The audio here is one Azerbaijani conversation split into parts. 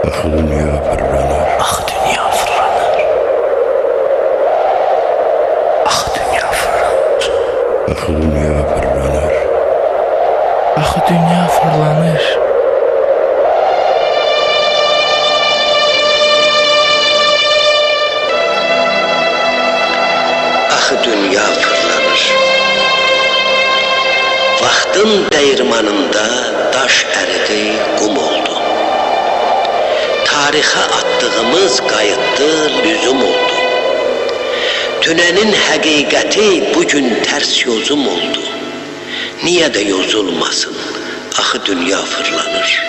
Axı dünya fırlanır. Axı dünya fırlanır. Axı dünya fırlanır. Axı dünya fırlanır. Axı dünya fırlanır. Axı dünya fırlanır. Vaxtın dəyirmanında daş əridi, qum oldu. Tarixə attığımız qayıtdı, lüzum oldu. Dünənin həqiqəti bugün tərs yozum oldu. Niyə də yozulmasın, axı dünya fırlanır.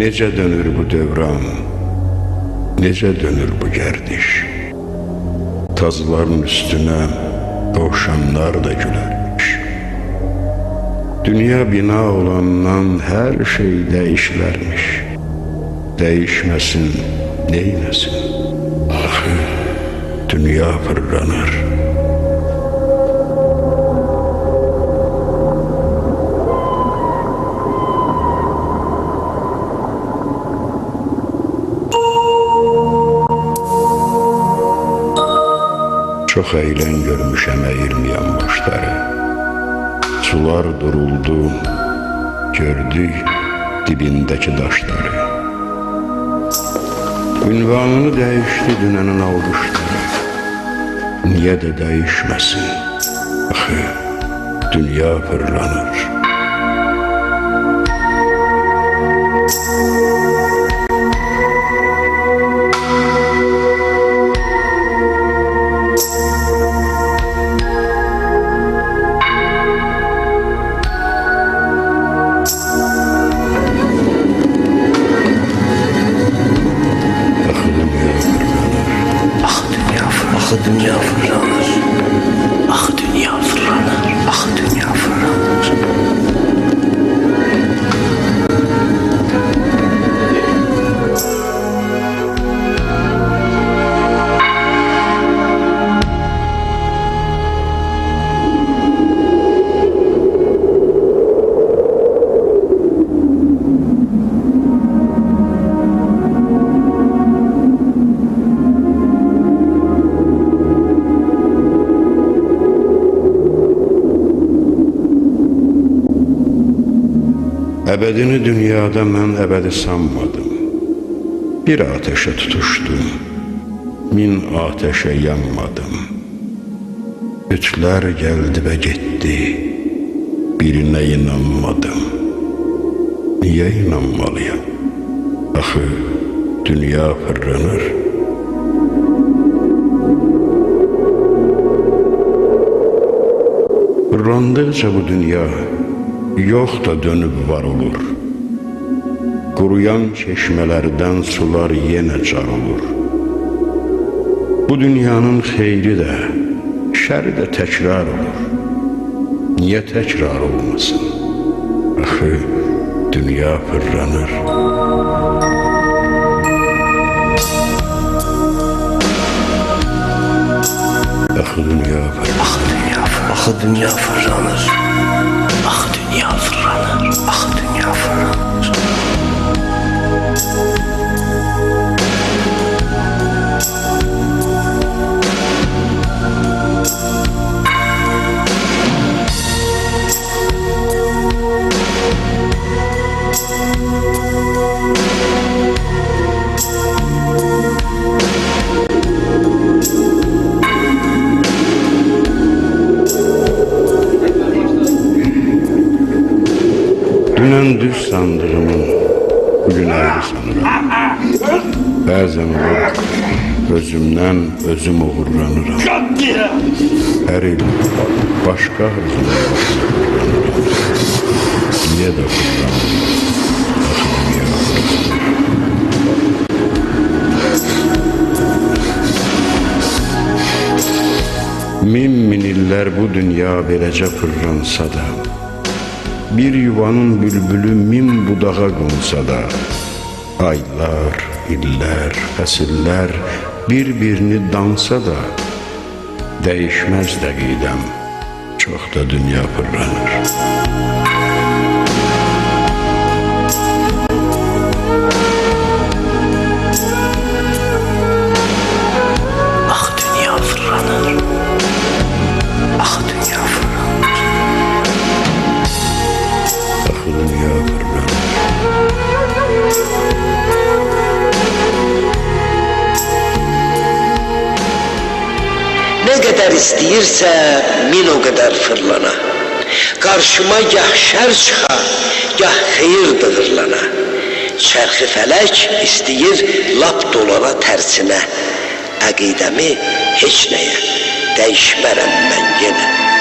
Necə dönür bu dövran, necə dönür bu gərdiş. Tazların üstünə dovşanlar da gülərmiş. Dünya bina olandan hər şey dəyişlərmiş. Dəyişməsin, neyləsin? Axı dünya fırlanır. Çox əylən görmüşəm əyilməyən başları. Sular duruldu, gördük dibindəki daşları. Ünvanını dəyişdi dünənin alqışları. Niyə də dəyişməsin? Axı dünya fırlanır. Axı dünya fırlanır. Axı dünya fırlanır. Axı dünya fırlanır. Əbədini dünyada mən əbədi sanmadım. Bir ateşə tutuşdum, min ateşə yanmadım. Bütlər gəldi və getdi, birinə inanmadım. Niyə inanmalıyam? Axı dünya fırlanır. Fırlandıqca bu dünya yox da dönüb var olur. Quruyan çeşmələrdən sular yenə car olur. Bu dünyanın xeyri də, şəri də təkrar olur. Niyə təkrar olmasın? Axı dünya fırlanır. Axı dünya fırlanır. Axı dünya fırlanır. Axı dünya fırlanır. Axı dünya fırlanır. Thank you. Dünən düz sandığımın bugün əyri sanıram. Bəzən olur özümdən özüm uğurlanıram. Hər il başqa hırzına uğurlanıram. Niyə də uğurlanıram? Min illər bu dünya beləcə fırlansa da, bir yuvanın bülbülü min budağa qonsa da, aylar, illər, fəsillər bir-birini dansa da, dəyişməz dəqidəm, çox da dünya fırlanır. Ah dünya fırlanır. Ah dünya fırlanır. Axı dünya fırlanır. Ne kadar istəyirsə min o kadar fırlana. Karşıma gah şər çıxa, gah xeyir dığırlana. Çərxi fələk istəyir lap dolana tərsinə. Əqidəmi heç nəyə dəyişmərəm mən yenə.